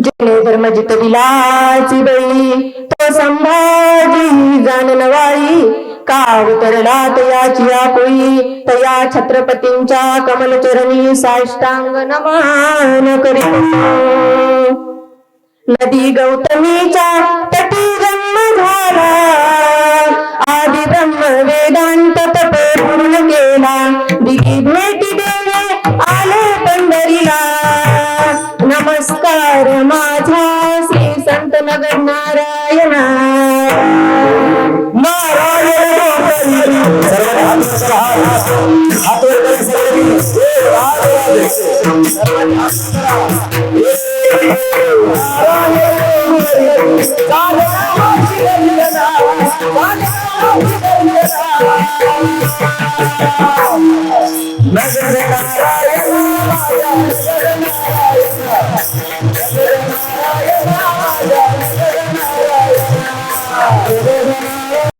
जेणे धर्म जितविलाची बळी तो संभाजी जाननवाई का उतरला तयाची कोई तया छत्रपतींच्या कमलचरणी साष्टांग नमन करीत नदी गौतमीच्या तटी जन्म झाला आदि ब्रह्म वेदांत तप पूर्ण केला दिगी भेटी देणे आले पंढरीला नमस्कार माझा श्री संत नगर नारायणा